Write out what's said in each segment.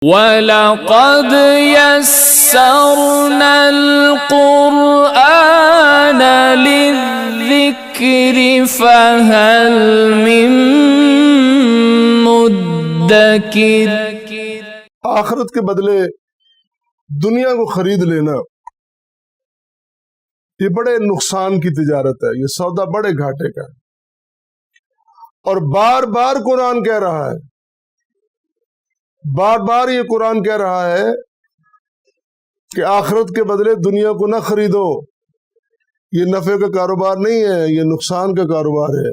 وَلَقَدْ يَسَّرْنَا الْقُرْآنَ لِلذِّكْرِ فَهَلْ مِن مُدَّكِرٍ۔ آخرت کے بدلے دنیا کو خرید لینا یہ بڑے نقصان کی تجارت ہے، یہ سودا بڑے گھاٹے کا ہے، اور بار بار قرآن کہہ رہا ہے، بار بار یہ قرآن کہہ رہا ہے کہ آخرت کے بدلے دنیا کو نہ خریدو، یہ نفع کا کاروبار نہیں ہے، یہ نقصان کا کاروبار ہے۔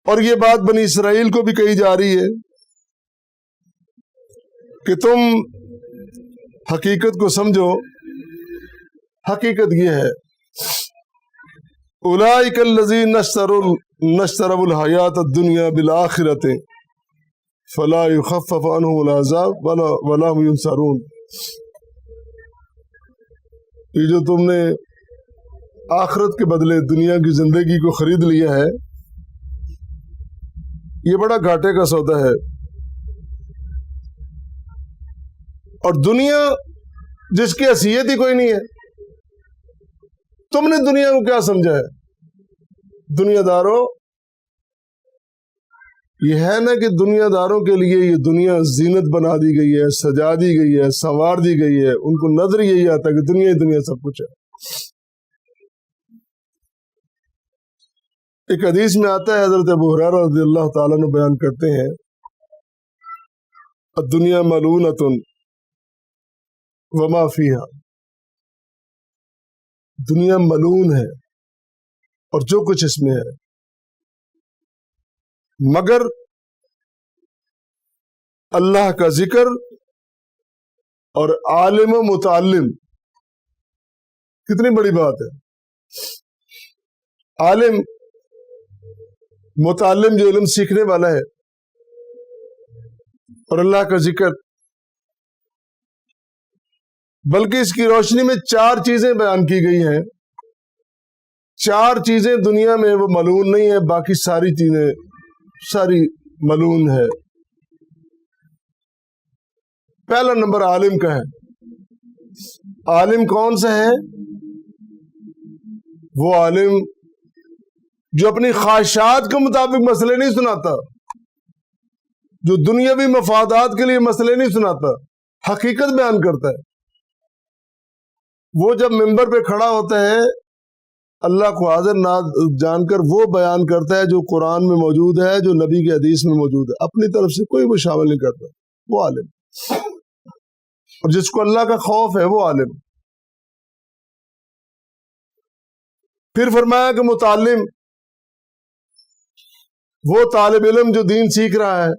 اور یہ بات بنی اسرائیل کو بھی کہی جا رہی ہے کہ تم حقیقت کو سمجھو۔ حقیقت یہ ہے اولئک الذین اشتروا الحیاۃ الدنیا بالآخرۃ فلا یخفف عنہم العذاب ولا هم ینصرون۔ یہ جو تم نے آخرت کے بدلے دنیا کی زندگی کو خرید لیا ہے، یہ بڑا گھاٹے کا سودا ہے۔ اور دنیا جس کی حیثیت ہی کوئی نہیں ہے، تم نے دنیا کو کیا سمجھا ہے؟ دنیا داروں، یہ ہے نا کہ دنیا داروں کے لیے یہ دنیا زینت بنا دی گئی ہے، سجا دی گئی ہے، سنوار دی گئی ہے، ان کو نظر یہی آتا ہے کہ دنیا ہی دنیا سب کچھ ہے۔ ایک حدیث میں آتا ہے، حضرت ابو ہریرہ رضی اللہ تعالیٰ عنہ بیان کرتے ہیں، الدنیا ملعونۃ وما فیہا، دنیا ملعون ہے اور جو کچھ اس میں ہے، مگر اللہ کا ذکر اور عالم و متعلم۔ کتنی بڑی بات ہے، عالم متعلم جو علم سیکھنے والا ہے، اور اللہ کا ذکر۔ بلکہ اس کی روشنی میں 4 چیزیں بیان کی گئی ہیں۔ 4 چیزیں دنیا میں وہ ملعون نہیں ہے، باقی ساری چیزیں ساری ملعون ہے۔ پہلا نمبر عالم کا ہے۔ عالم کون سا ہے؟ وہ عالم جو اپنی خواہشات کے مطابق مسئلے نہیں سناتا، جو دنیاوی مفادات کے لیے مسئلے نہیں سناتا، حقیقت بیان کرتا ہے۔ وہ جب ممبر پہ کھڑا ہوتا ہے، اللہ کو حاضر نہ جان کر وہ بیان کرتا ہے جو قرآن میں موجود ہے، جو نبی کی حدیث میں موجود ہے، اپنی طرف سے کوئی وہ شامل نہیں کرتا، وہ عالم۔ اور جس کو اللہ کا خوف ہے وہ عالم۔ پھر فرمایا کہ متعلم، وہ طالب علم جو دین سیکھ رہا ہے۔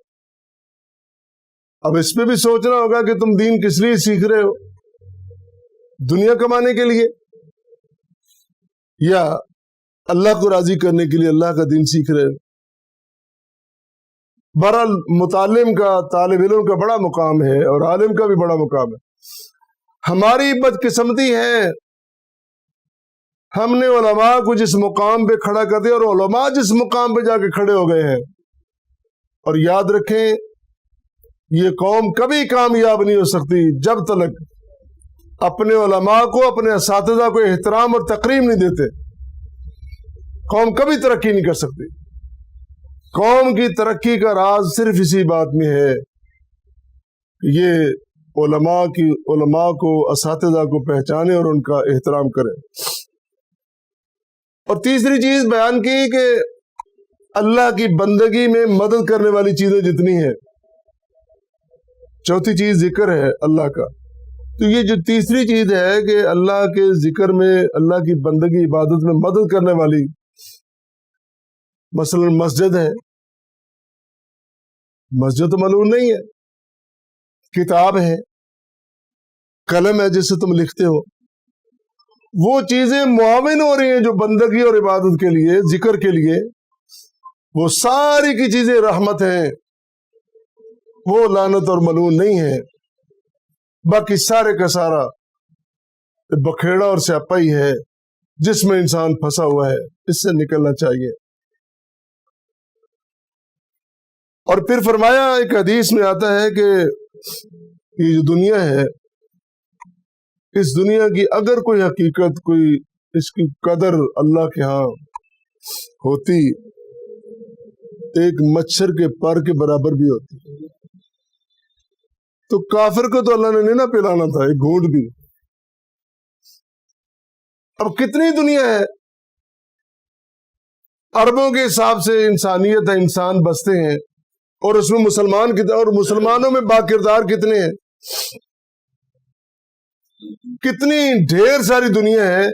اب اس پہ بھی سوچنا ہوگا کہ تم دین کس لیے سیکھ رہے ہو؟ دنیا کمانے کے لیے یا اللہ کو راضی کرنے کے لیے اللہ کا دین سیکھ رہے ہو؟ بہرحال متعلم کا، طالب علم کا بڑا مقام ہے، اور عالم کا بھی بڑا مقام ہے۔ ہماری بدقسمتی ہے، ہم نے علماء کو جس مقام پہ کھڑا کر دیا، اور علماء جس مقام پہ جا کے کھڑے ہو گئے ہیں۔ اور یاد رکھیں، یہ قوم کبھی کامیاب نہیں ہو سکتی جب تک اپنے علماء کو، اپنے اساتذہ کو احترام اور تقریم نہیں دیتے۔ قوم کبھی ترقی نہیں کر سکتی۔ قوم کی ترقی کا راز صرف اسی بات میں ہے کہ یہ علماء کو، اساتذہ کو پہچانے اور ان کا احترام کریں۔ اور تیسری چیز بیان کی کہ اللہ کی بندگی میں مدد کرنے والی چیزیں جتنی ہیں۔ چوتھی چیز ذکر ہے اللہ کا۔ تو یہ جو تیسری چیز ہے کہ اللہ کے ذکر میں، اللہ کی بندگی عبادت میں مدد کرنے والی، مثلا مسجد ہے۔ مسجد تو ملعون نہیں ہے، کتاب ہے، قلم ہے جس سے تم لکھتے ہو۔ وہ چیزیں معاون ہو رہی ہیں جو بندگی اور عبادت کے لیے، ذکر کے لیے، وہ ساری کی چیزیں رحمت ہیں، وہ لعنت اور ملعون نہیں ہے۔ باقی سارے کا سارا بکھیڑا اور سیاپا ہی ہے جس میں انسان پھنسا ہوا ہے، اس سے نکلنا چاہیے۔ اور پھر فرمایا ایک حدیث میں آتا ہے کہ یہ جو دنیا ہے، اس دنیا کی اگر کوئی حقیقت، کوئی اس کی قدر اللہ کے ہاں ہوتی، ایک مچھر کے پر کے برابر بھی ہوتی، تو کافر کو تو اللہ نے نہیں نہ پلانا تھا ایک گھونٹ بھی۔ اب کتنی دنیا ہے، اربوں کے حساب سے انسانیت ہے، انسان بستے ہیں، اور اس میں مسلمان کتنے، اور مسلمانوں میں با کردار کتنے ہیں، کتنی ڈھیر ساری دنیا ہے،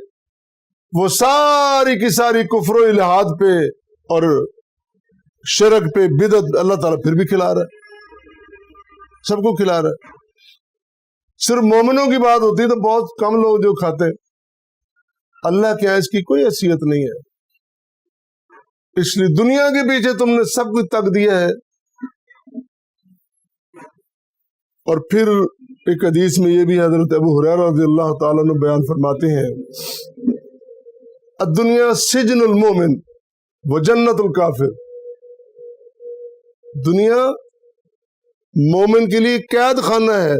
وہ ساری کی ساری کفر و الحاد پہ اور شرک پہ، بدعت، اللہ تعالیٰ پھر بھی کھلا رہا ہے، سب کو کھلا رہا ہے۔ صرف مومنوں کی بات ہوتی ہے تو بہت کم لوگ جو کھاتے ہیں، اللہ کے یہاں اس کی کوئی حیثیت نہیں ہے۔ اس لیے دنیا کے پیچھے تم نے سب کچھ تک دیا ہے۔ اور پھر ایک حدیث میں یہ بھی حضرت ابو ہریرہ رضی اللہ تعالیٰ عنہ بیان فرماتے ہیں، الدنیا سجن المومن و جنت الکافر، دنیا مومن کے لیے قید خانہ ہے،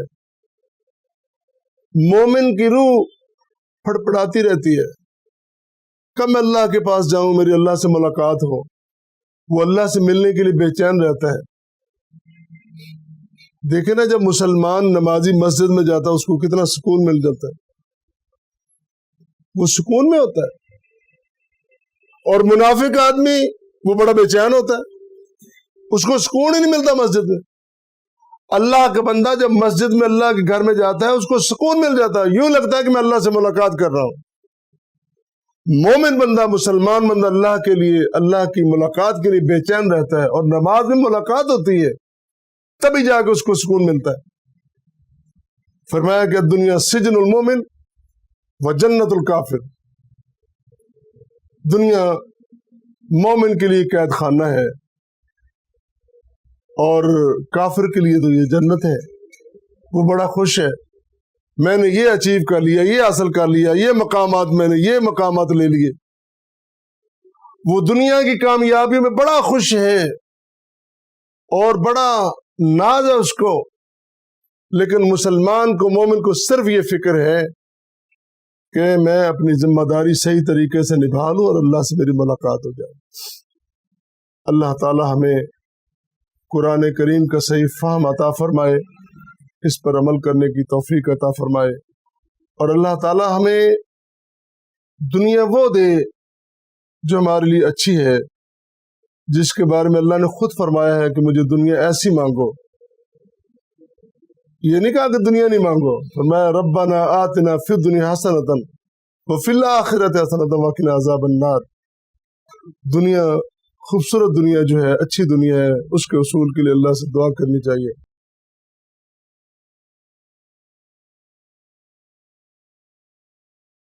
مومن کی روح پھڑپڑاتی رہتی ہے، کب میں اللہ کے پاس جاؤں، میری اللہ سے ملاقات ہو، وہ اللہ سے ملنے کے لیے بے چین رہتا ہے۔ دیکھیں نا، جب مسلمان نمازی مسجد میں جاتا ہے اس کو کتنا سکون مل جاتا ہے، وہ سکون میں ہوتا ہے، اور منافق آدمی وہ بڑا بے چین ہوتا ہے، اس کو سکون ہی نہیں ملتا مسجد میں۔ اللہ کا بندہ جب مسجد میں اللہ کے گھر میں جاتا ہے اس کو سکون مل جاتا ہے، یوں لگتا ہے کہ میں اللہ سے ملاقات کر رہا ہوں۔ مومن بندہ، مسلمان بندہ اللہ کے لیے، اللہ کی ملاقات کے لیے بے چین رہتا ہے، اور نماز میں ملاقات ہوتی ہے تبھی جا کے اس کو سکون ملتا ہے۔ فرمایا کہ دنیا سجن المومن و جنت الکافر، دنیا مومن کے لیے قید خانہ ہے اور کافر کے لیے تو یہ جنت ہے۔ وہ بڑا خوش ہے، میں نے یہ اچیو کر لیا، یہ حاصل کر لیا، یہ مقامات، میں نے یہ مقامات لے لیے، وہ دنیا کی کامیابی میں بڑا خوش ہے اور بڑا ناز ہے اس کو۔ لیکن مسلمان کو، مومن کو صرف یہ فکر ہے کہ میں اپنی ذمہ داری صحیح طریقے سے نبھا لوں اور اللہ سے میری ملاقات ہو جائے۔ اللہ تعالی ہمیں قرآن کریم کا صحیح فہم عطا فرمائے، اس پر عمل کرنے کی توفیق عطا فرمائے، اور اللہ تعالی ہمیں دنیا وہ دے جو ہمارے لیے اچھی ہے، جس کے بارے میں اللہ نے خود فرمایا ہے کہ مجھے دنیا ایسی مانگو۔ یہ نہیں کہا کہ دنیا نہیں مانگو، فرمایا ربنا آتنا فی الدنیا حسنۃ وفی الآخرۃ حسنۃ وقنا عذاب النار۔ دنیا خوبصورت دنیا جو ہے، اچھی دنیا ہے، اس کے حصول کے لیے اللہ سے دعا کرنی چاہیے۔